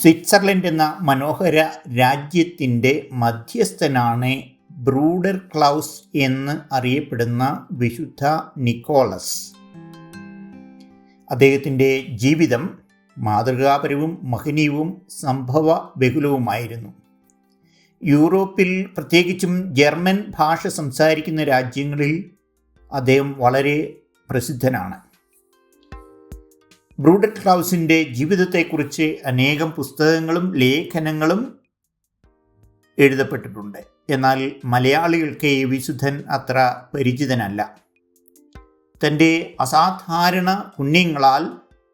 Switzerland എന്ന മനോഹര രാജ്യത്തിൻ്റെ മധ്യസ്ഥനാണ് ബ്രൂഡർ ക്ലൗസ് എന്ന് അറിയപ്പെടുന്ന വിശുദ്ധ നിക്കോളസ്. അദ്ദേഹത്തിൻ്റെ ജീവിതം മാതൃകാപരവും മഹനീയവും സംഭവ ബഹുലവുമായിരുന്നു. യൂറോപ്പിൽ പ്രത്യേകിച്ചും ജർമ്മൻ ഭാഷ സംസാരിക്കുന്ന രാജ്യങ്ങളിൽ അദ്ദേഹം വളരെ പ്രസിദ്ധനാണ്. ബ്രൂഡർ ക്ലൗസിൻ്റെ ജീവിതത്തെക്കുറിച്ച് അനേകം പുസ്തകങ്ങളും ലേഖനങ്ങളും എഴുതപ്പെട്ടിട്ടുണ്ട്. എന്നാൽ മലയാളികൾക്ക് ഈ വിശുദ്ധൻ അത്ര പരിചിതനല്ല. തൻ്റെ അസാധാരണ പുണ്യങ്ങളാൽ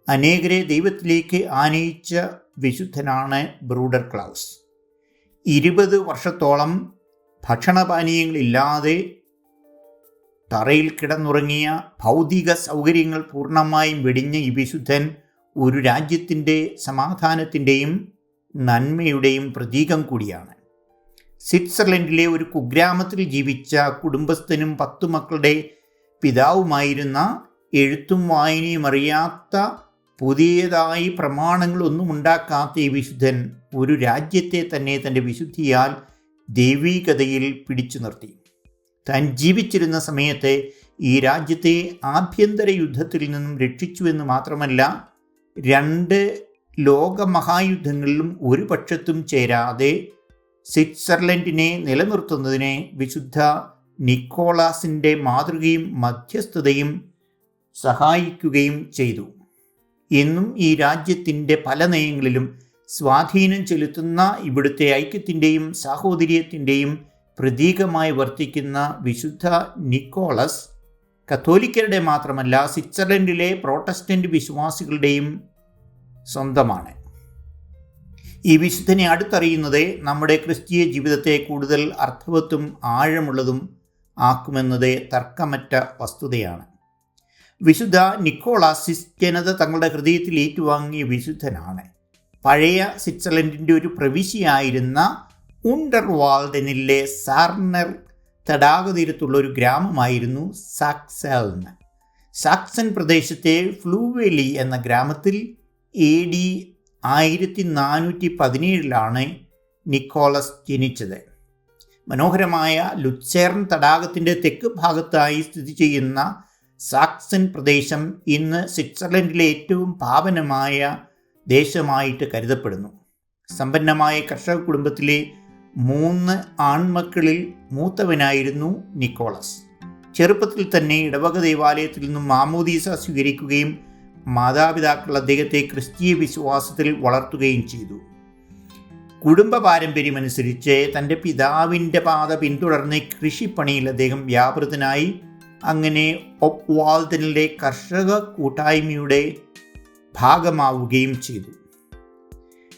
അനേകരെ ദൈവത്തിലേക്ക് ആനയിച്ച വിശുദ്ധനാണ് ബ്രൂഡർ ക്ലൗസ്. 20 വർഷത്തോളം ഭക്ഷണപാനീയങ്ങളില്ലാതെ തറയിൽ കിടന്നുറങ്ങിയ ഭൗതിക സൗകര്യങ്ങൾ പൂർണ്ണമായും വെടിഞ്ഞ ഈ വിശുദ്ധൻ ഒരു രാജ്യത്തിൻ്റെ സമാധാനത്തിൻ്റെയും നന്മയുടെയും പ്രതീകം കൂടിയാണ്. സ്വിറ്റ്സർലൻഡിലെ ഒരു കുഗ്രാമത്തിൽ ജീവിച്ച കുടുംബസ്ഥനും 10 മക്കളുടെ പിതാവുമായിരുന്ന എഴുത്തും വായനയും അറിയാത്ത പുതിയതായി പ്രമാണങ്ങളൊന്നും ഉണ്ടാക്കാത്ത ഈ വിശുദ്ധൻ ഒരു രാജ്യത്തെ തന്നെ തൻ്റെ വിശുദ്ധിയാൽ ദൈവീകതയിൽ പിടിച്ചു നിർത്തി. താൻ ജീവിച്ചിരുന്ന സമയത്ത് ഈ രാജ്യത്തെ ആഭ്യന്തര യുദ്ധത്തിൽ നിന്നും രക്ഷിച്ചുവെന്ന് മാത്രമല്ല, 2 ലോകമഹായുദ്ധങ്ങളിലും ഒരു പക്ഷത്തും ചേരാതെ സ്വിറ്റ്സർലൻഡിനെ നിലനിർത്തുന്നതിന് വിശുദ്ധ നിക്കോളാസിൻ്റെ മാതൃകയും മധ്യസ്ഥതയും സഹായിക്കുകയും ചെയ്തു. ഇന്നും ഈ രാജ്യത്തിൻ്റെ പല നയങ്ങളിലും സ്വാധീനം ചെലുത്തുന്ന ഇവിടുത്തെ ഐക്യത്തിൻ്റെയും സാഹോദര്യത്തിൻ്റെയും പ്രതീകമായി വർത്തിക്കുന്ന വിശുദ്ധ നിക്കോളസ് കത്തോലിക്കരുടെ മാത്രമല്ല, സ്വിറ്റ്സർലൻഡിലെ പ്രോട്ടസ്റ്റൻ്റ് വിശ്വാസികളുടെയും സ്വന്തമാണ്. ഈ വിശുദ്ധനെ അടുത്തറിയുന്നത് നമ്മുടെ ക്രിസ്തീയ ജീവിതത്തെ കൂടുതൽ അർത്ഥവത്തും ആഴമുള്ളതും ആക്കുമെന്നത് തർക്കമറ്റ വസ്തുതയാണ്. വിശുദ്ധ നിക്കോളാസ് ജനത തങ്ങളുടെ ഹൃദയത്തിൽ ഏറ്റുവാങ്ങിയ വിശുദ്ധനാണ്. പഴയ സ്വിറ്റ്സർലൻഡിൻ്റെ ഒരു പ്രവിശ്യയായിരുന്ന ഉണ്ടർവാൾഡനിലെ സാർണർ തടാകതീരത്തുള്ള ഒരു ഗ്രാമമായിരുന്നു സാക്സൺ. സാക്സൺ പ്രദേശത്തെ ഫ്ലൂവെലി എന്ന ഗ്രാമത്തിൽ AD 1417 നിക്കോളസ് ജനിച്ചത്. മനോഹരമായ ലുസേർൺ തടാകത്തിൻ്റെ തെക്ക് ഭാഗത്തായി സ്ഥിതി ചെയ്യുന്ന സാക്സൺ പ്രദേശം ഇന്ന് സ്വിറ്റ്സർലൻഡിലെ ഏറ്റവും പാവനമായ ദേശമായിട്ട് കരുതപ്പെടുന്നു. സമ്പന്നമായ കർഷക കുടുംബത്തിലെ 3 ആൺമക്കളിൽ മൂത്തവനായിരുന്നു നിക്കോളസ്. ചെറുപ്പത്തിൽ തന്നെ ഇടവക ദേവാലയത്തിൽ നിന്നും മാമോദീസ സ്വീകരിക്കുകയും മാതാപിതാക്കൾ അദ്ദേഹത്തെ ക്രിസ്തീയ വിശ്വാസത്തിൽ വളർത്തുകയും ചെയ്തു. കുടുംബ പാരമ്പര്യമനുസരിച്ച് തൻ്റെ പിതാവിൻ്റെ പാത പിന്തുടർന്ന് കൃഷിപ്പണിയിൽ അദ്ദേഹം വ്യാപൃതനായി. അങ്ങനെ ഒപ്വാൾഡനിലെ കർഷക കൂട്ടായ്മയുടെ ഭാഗമാവുകയും ചെയ്തു.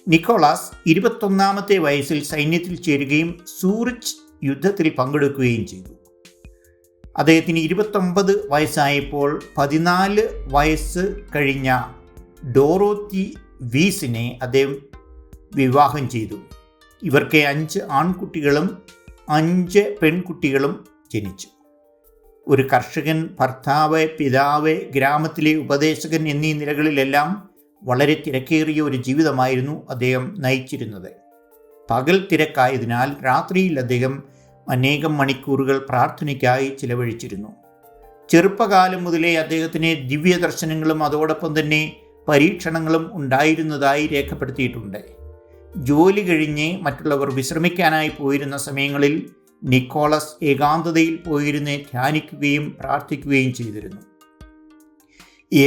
നിക്കോളാസ് 21ാമത്തെ വയസ്സിൽ സൈന്യത്തിൽ ചേരുകയും സൂറിച്ച് യുദ്ധത്തിൽ പങ്കെടുക്കുകയും ചെയ്തു. അദ്ദേഹത്തിന് 29 വയസ്സായപ്പോൾ 14 വയസ്സ് കഴിഞ്ഞ ഡോറോത്തി വീസിനെ അദ്ദേഹം വിവാഹം ചെയ്തു. ഇവർക്ക് 5 ആൺകുട്ടികളും 5 പെൺകുട്ടികളും ജനിച്ചു. ഒരു കർഷകൻ, ഭർത്താവ്, പിതാവ്, ഗ്രാമത്തിലെ ഉപദേശകൻ എന്നീ നിലകളിലെല്ലാം വളരെ തിരക്കേറിയ ഒരു ജീവിതമായിരുന്നു അദ്ദേഹം നയിച്ചിരുന്നത്. പകൽ തിരക്കായതിനാൽ രാത്രിയിൽ അദ്ദേഹം അനേകം മണിക്കൂറുകൾ പ്രാർത്ഥനയ്ക്കായി ചിലവഴിച്ചിരുന്നു. ചെറുപ്പകാലം മുതലേ അദ്ദേഹത്തിന് ദിവ്യദർശനങ്ങളും അതോടൊപ്പം തന്നെ പരീക്ഷണങ്ങളും ഉണ്ടായിരുന്നതായി രേഖപ്പെടുത്തിയിട്ടുണ്ട്. ജോലി കഴിഞ്ഞ് മറ്റുള്ളവർ വിശ്രമിക്കാനായി പോയിരുന്ന സമയങ്ങളിൽ നിക്കോളസ് ഏകാന്തതയിൽ പോയിരുന്ന് ധ്യാനിക്കുകയും പ്രാർത്ഥിക്കുകയും ചെയ്തിരുന്നു.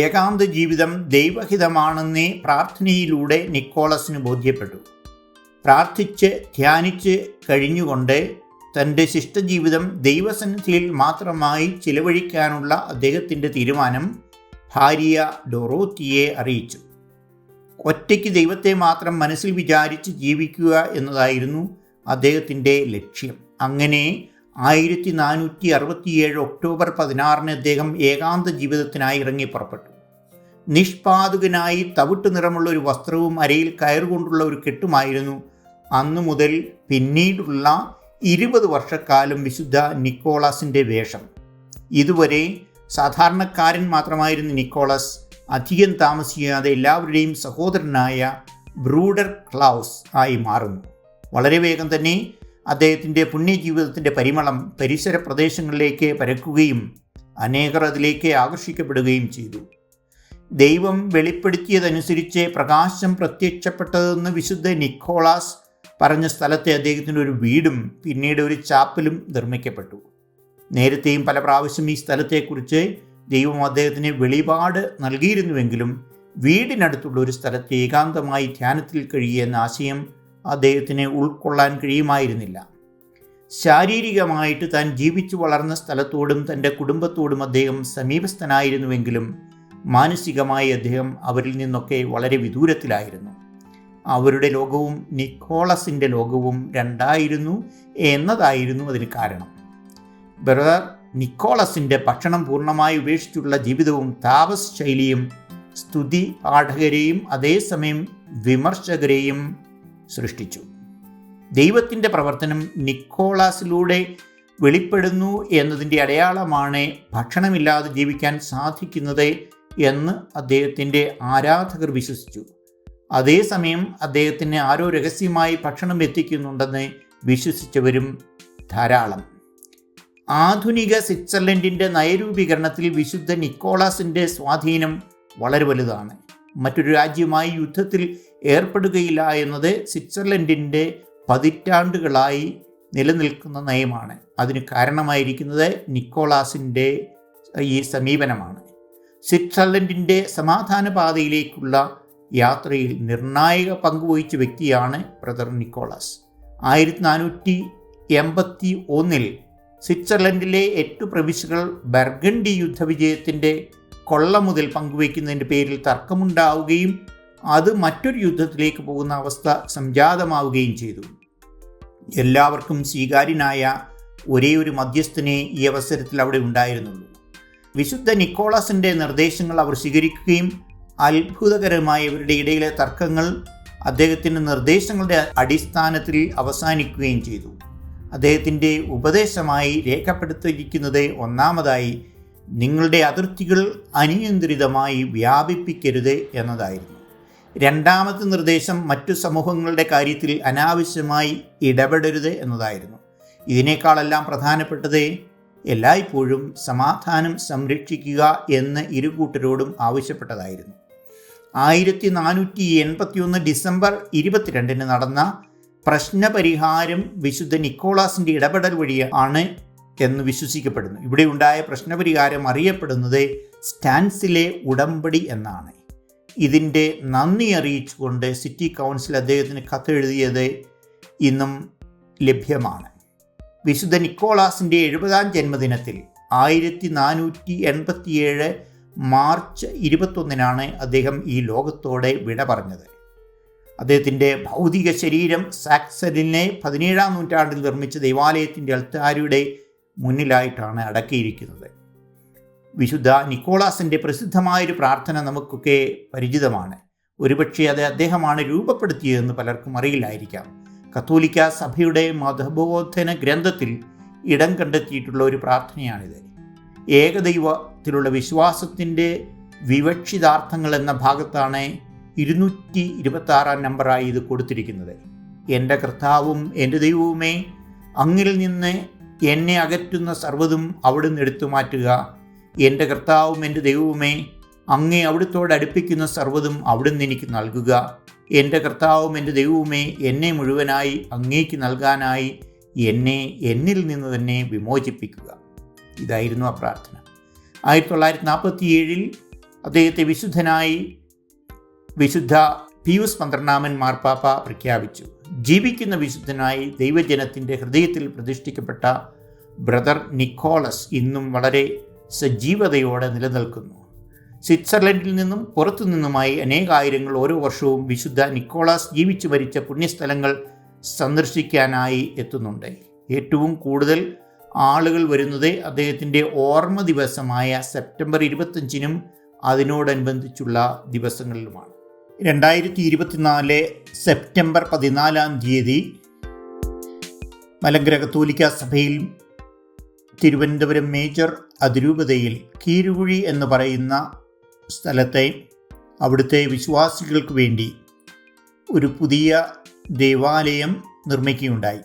ഏകാന്ത ജീവിതം ദൈവഹിതമാണെന്ന് പ്രാർത്ഥനയിലൂടെ നിക്കോളസിന് ബോധ്യപ്പെട്ടു. പ്രാർത്ഥിച്ച് ധ്യാനിച്ച് കഴിഞ്ഞുകൊണ്ട് തൻ്റെ ശിഷ്ടജീവിതം ദൈവസന്നിധിയിൽ മാത്രമായി ചിലവഴിക്കാനുള്ള അദ്ദേഹത്തിൻ്റെ തീരുമാനം ഭാര്യ ഡൊറോത്തിയെ അറിയിച്ചു. ഒറ്റയ്ക്ക് ദൈവത്തെ മാത്രം മനസ്സിൽ വിചാരിച്ച് ജീവിക്കുക എന്നതായിരുന്നു അദ്ദേഹത്തിൻ്റെ ലക്ഷ്യം. അങ്ങനെ 1467 ഒക്ടോബർ 16 അദ്ദേഹം ഏകാന്ത ജീവിതത്തിനായി ഇറങ്ങി പുറപ്പെട്ടു. നിഷ്പാതുകനായി തവിട്ട് നിറമുള്ള ഒരു വസ്ത്രവും അരയിൽ കയറുകൊണ്ടുള്ള ഒരു കെട്ടുമായിരുന്നു അന്നു മുതൽ പിന്നീടുള്ള 20 വർഷക്കാലം വിശുദ്ധ നിക്കോളാസിൻ്റെ വേഷം. ഇതുവരെ സാധാരണക്കാരൻ മാത്രമായിരുന്ന നിക്കോളസ് അധികം താമസിയാതെ എല്ലാവരുടെയും സഹോദരനായ ബ്രൂഡർ ക്ലൗസ് ആയി മാറുന്നു. വളരെ വേഗം തന്നെ അദ്ദേഹത്തിൻ്റെ പുണ്യജീവിതത്തിൻ്റെ പരിമളം പരിസര പ്രദേശങ്ങളിലേക്ക് പരക്കുകയും അനേകർ അതിലേക്ക് ആകർഷിക്കപ്പെടുകയും ചെയ്തു. ദൈവം വെളിപ്പെടുത്തിയതനുസരിച്ച് പ്രകാശം പ്രത്യക്ഷപ്പെട്ടതെന്ന് വിശുദ്ധ നിക്കോളാസ് പറഞ്ഞ സ്ഥലത്തെ അദ്ദേഹത്തിൻ്റെ ഒരു വീടും പിന്നീട് ഒരു ചാപ്പലും നിർമ്മിക്കപ്പെട്ടു. നേരത്തെയും പല പ്രാവശ്യം ഈ സ്ഥലത്തെക്കുറിച്ച് ദൈവം അദ്ദേഹത്തിന് വെളിപാട് നൽകിയിരുന്നുവെങ്കിലും വീടിനടുത്തുള്ള ഒരു സ്ഥലത്ത് ഏകാന്തമായി ധ്യാനത്തിൽ കഴിയുന്ന ആശയം അദ്ദേഹത്തിന് ഉൾക്കൊള്ളാൻ കഴിയുമായിരുന്നില്ല. ശാരീരികമായിട്ട് താൻ ജീവിച്ചു വളർന്ന സ്ഥലത്തോടും തൻ്റെ കുടുംബത്തോടും അദ്ദേഹം സമീപസ്ഥനായിരുന്നുവെങ്കിലും മാനസികമായി അദ്ദേഹം അവരിൽ നിന്നൊക്കെ വളരെ വിദൂരത്തിലായിരുന്നു. അവരുടെ ലോകവും നിക്കോളസിൻ്റെ ലോകവും രണ്ടായിരുന്നു എന്നതായിരുന്നു അതിന് കാരണം. ബ്രദർ നിക്കോളസിൻ്റെ ഭക്ഷണം പൂർണ്ണമായി ഉപേക്ഷിച്ചുള്ള ജീവിതവും താപസ് ശൈലിയും സ്തുതി പാഠകരെയും അതേസമയം വിമർശകരെയും സൃഷ്ടിച്ചു. ദൈവത്തിൻ്റെ പ്രവർത്തനം നിക്കോളാസിലൂടെ വെളിപ്പെടുന്നു എന്നതിൻ്റെ അടയാളമാണ് ഭക്ഷണമില്ലാതെ ജീവിക്കാൻ സാധിക്കുന്നത് എന്ന് അദ്ദേഹത്തിൻ്റെ ആരാധകർ വിശ്വസിച്ചു. അതേസമയം അദ്ദേഹത്തിന് ആരോ രഹസ്യമായി ഭക്ഷണം എത്തിക്കുന്നുണ്ടെന്ന് വിശ്വസിച്ചവരും ധാരാളം. ആധുനിക സ്വിറ്റ്സർലൻഡിൻ്റെ നയരൂപീകരണത്തിൽ വിശുദ്ധ നിക്കോളാസിൻ്റെ സ്വാധീനം വളരെ വലുതാണ്. മറ്റൊരു രാജ്യമായി യുദ്ധത്തിൽ ഏർപ്പെടുകയില്ല എന്നത് സ്വിറ്റ്സർലൻഡിൻ്റെ പതിറ്റാണ്ടുകളായി നിലനിൽക്കുന്ന നയമാണ്. അതിന് കാരണമായിരിക്കുന്നത് നിക്കോളാസിൻ്റെ ഈ സമീപനമാണ്. സ്വിറ്റ്സർലൻഡിൻ്റെ സമാധാന പാതയിലേക്കുള്ള യാത്രയിൽ നിർണായക പങ്കുവഹിച്ച വ്യക്തിയാണ് ബ്രദർ നിക്കോളാസ്. 1481 സ്വിറ്റ്സർലൻഡിലെ 8 പ്രവിശ്യകൾ ബർഗണ്ടി യുദ്ധവിജയത്തിൻ്റെ കൊള്ള മുതൽ പങ്കുവയ്ക്കുന്നതിൻ്റെ പേരിൽ തർക്കമുണ്ടാവുകയും അത് മറ്റൊരു യുദ്ധത്തിലേക്ക് പോകുന്ന അവസ്ഥ സംജാതമാവുകയും ചെയ്തു. എല്ലാവർക്കും സ്വീകാര്യനായ ഒരേ ഒരു മധ്യസ്ഥനെ ഈ അവസരത്തിൽ അവിടെ ഉണ്ടായിരുന്നുള്ളൂ. വിശുദ്ധ നിക്കോളാസിൻ്റെ നിർദ്ദേശങ്ങൾ അവർ സ്വീകരിക്കുകയും അത്ഭുതകരമായ ഇവരുടെ ഇടയിലെ തർക്കങ്ങൾ അദ്ദേഹത്തിൻ്റെ നിർദ്ദേശങ്ങളുടെ അടിസ്ഥാനത്തിൽ അവസാനിക്കുകയും ചെയ്തു. അദ്ദേഹത്തിൻ്റെ ഉപദേശമായി രേഖപ്പെടുത്തിയിരിക്കുന്നത് ഒന്നാമതായി നിങ്ങളുടെ അതിർത്തികൾ അനിയന്ത്രിതമായി വ്യാപിപ്പിക്കരുത് എന്നതായിരുന്നു. രണ്ടാമത്തെ നിർദ്ദേശം മറ്റു സമൂഹങ്ങളുടെ കാര്യത്തിൽ അനാവശ്യമായി ഇടപെടരുത് എന്നതായിരുന്നു. ഇതിനേക്കാളെല്ലാം പ്രധാനപ്പെട്ടത് എല്ലായ്പ്പോഴും സമാധാനം സംരക്ഷിക്കുക എന്ന് ഇരുകൂട്ടരോടും ആവശ്യപ്പെട്ടതായിരുന്നു. 1481 ഡിസംബർ 22 നടന്ന പ്രശ്നപരിഹാരം വിശുദ്ധ നിക്കോളാസിൻ്റെ ഇടപെടൽ വഴിയാണ് എന്ന് വിശ്വസിക്കപ്പെടുന്നു. ഇവിടെ ഉണ്ടായ പ്രശ്നപരിഹാരം അറിയപ്പെടുന്നത് സ്റ്റാൻസിലെ ഉടമ്പടി എന്നാണ്. ഇതിൻ്റെ നന്ദി അറിയിച്ചുകൊണ്ട് സിറ്റി കൗൺസിൽ അദ്ദേഹത്തിന് കത്തെഴുതിയത് ഇന്നും ലഭ്യമാണ്. വിശുദ്ധ നിക്കോളാസിൻ്റെ 70-ാം ജന്മദിനത്തിൽ 1487 മാർച്ച് 21 അദ്ദേഹം ഈ ലോകത്തോടെ വിട പറഞ്ഞത്. അദ്ദേഹത്തിൻ്റെ ഭൗതിക ശരീരം സാക്സണിലെ 17-ാം നൂറ്റാണ്ടിൽ നിർമ്മിച്ച ദൈവാലയത്തിൻ്റെ അൾത്താരയുടെ മുന്നിലായിട്ടാണ് അടക്കിയിരിക്കുന്നത്. വിശുദ്ധ നിക്കോളാസിൻ്റെ പ്രസിദ്ധമായൊരു പ്രാർത്ഥന നമുക്കൊക്കെ പരിചിതമാണ്. ഒരുപക്ഷെ അത് അദ്ദേഹമാണ് രൂപപ്പെടുത്തിയതെന്ന് പലർക്കും അറിയില്ലായിരിക്കാം. കത്തോലിക്ക സഭയുടെ മതബോധന ഗ്രന്ഥത്തിൽ ഇടം കണ്ടെത്തിയിട്ടുള്ള ഒരു പ്രാർത്ഥനയാണിത്. ഏകദൈവത്തിലുള്ള വിശ്വാസത്തിൻ്റെ വിവക്ഷിതാർത്ഥങ്ങൾ എന്ന ഭാഗത്താണ് 226-ാം നമ്പറായി ഇത് കൊടുത്തിരിക്കുന്നത്. എൻ്റെ കർത്താവും എൻ്റെ ദൈവവുമേ, അങ്ങിൽ നിന്ന് എന്നെ അകറ്റുന്ന സർവ്വതും അവിടുന്ന് എടുത്തു മാറ്റുക. എൻ്റെ കർത്താവും എൻ്റെ ദൈവവുമേ, അങ്ങേ അവിടുത്തോട് അടുപ്പിക്കുന്ന സർവ്വതും അവിടുന്ന് എനിക്ക് നൽകുക. എൻ്റെ കർത്താവും എൻ്റെ ദൈവവുമേ, എന്നെ മുഴുവനായി അങ്ങേക്ക് നൽകാനായി എന്നെ എന്നിൽ നിന്ന് തന്നെ വിമോചിപ്പിക്കുക. ഇതായിരുന്നു ആ പ്രാർത്ഥന. 1947 അദ്ദേഹത്തെ വിശുദ്ധനായി വിശുദ്ധ പിയൂസ് 12-ാമൻ മാർപ്പാപ്പ പ്രഖ്യാപിച്ചു. ജീവിക്കുന്ന വിശുദ്ധനായി ദൈവജനത്തിൻ്റെ ഹൃദയത്തിൽ പ്രതിഷ്ഠിക്കപ്പെട്ട ബ്രദർ നിക്കോളസ് ഇന്നും വളരെ സജീവതയോടെ നിലനിൽക്കുന്നു. സ്വിറ്റ്സർലൻഡിൽ നിന്നും പുറത്തു നിന്നുമായി അനേകായിരങ്ങൾ ഓരോ വർഷവും വിശുദ്ധ നിക്കോളാസ് ജീവിച്ചു മരിച്ച പുണ്യസ്ഥലങ്ങൾ സന്ദർശിക്കാനായി എത്തുന്നുണ്ട്. ഏറ്റവും കൂടുതൽ ആളുകൾ വരുന്നത് അദ്ദേഹത്തിൻ്റെ ഓർമ്മ ദിവസമായ സെപ്റ്റംബർ 25-നും അതിനോടനുബന്ധിച്ചുള്ള ദിവസങ്ങളിലുമാണ്. 2024 സെപ്റ്റംബർ 14-ാം തീയതി മലങ്കര കത്തോലിക്ക സഭയിൽ തിരുവനന്തപുരം മേജർ അതിരൂപതയിൽ കീരുകുഴി എന്ന് പറയുന്ന സ്ഥലത്തെ അവിടുത്തെ വിശ്വാസികൾക്ക് വേണ്ടി ഒരു പുതിയ ദേവാലയം നിർമ്മിക്കുകയുണ്ടായി.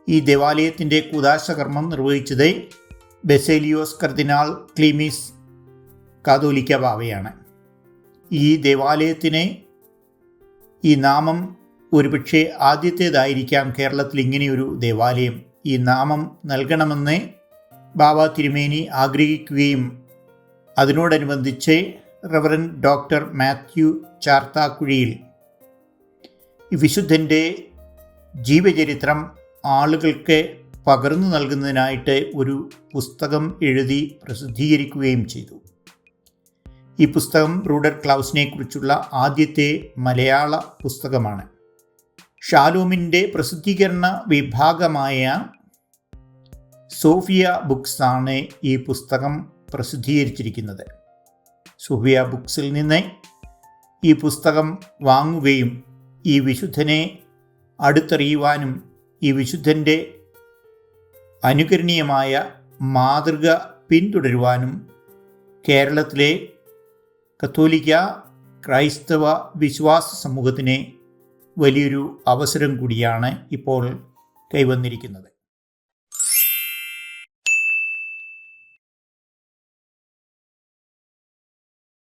ഈ ദേവാലയത്തിൻ്റെ കൂദാശ കർമ്മം നിർവഹിച്ചത് ബസേലിയോസ് കർദിനാൾ ക്ലീമീസ് കാതോലിക്ക ബാവയാണ്. ഈ ദേവാലയത്തിന് ഈ നാമം ഒരുപക്ഷെ ആദ്യത്തേതായിരിക്കാം കേരളത്തിൽ ഇങ്ങനെയൊരു ദേവാലയം ഈ നാമം നൽകണമെന്ന് ബാബ തിരുമേനി ആഗ്രഹിക്കുകയും അതിനോടനുബന്ധിച്ച് റവറൻഡ് ഡോക്ടർ മാത്യു ചാർത്താക്കുഴിയിൽ ഈ വിശുദ്ധൻ്റെ ജീവചരിത്രം ആളുകൾക്ക് പകർന്നു നൽകുന്നതിനായിട്ട് ഒരു പുസ്തകം എഴുതി പ്രസിദ്ധീകരിക്കുകയും ചെയ്തു. ഈ പുസ്തകം ബ്രൂഡർ ക്ലൗസിനെ കുറിച്ചുള്ള ആദ്യത്തെ മലയാള പുസ്തകമാണ്. ഷാലോമിൻ്റെ പ്രസിദ്ധീകരണ വിഭാഗമായ സോഫിയ ബുക്സ് ആണ് ഈ പുസ്തകം പ്രസിദ്ധീകരിച്ചിരിക്കുന്നത്. സോഫിയ ബുക്സിൽ നിന്ന് ഈ പുസ്തകം വാങ്ങുകയും ഈ വിശുദ്ധനെ അടുത്തറിയുവാനും ഈ വിശുദ്ധൻ്റെ അനുകരണീയമായ മാതൃക പിന്തുടരുവാനും കേരളത്തിലെ കത്തോലിക്ക ക്രൈസ്തവ വിശ്വാസ സമൂഹത്തിന് വലിയൊരു അവസരം കൂടിയാണ് ഇപ്പോൾ കൈവന്നിരിക്കുന്നത്.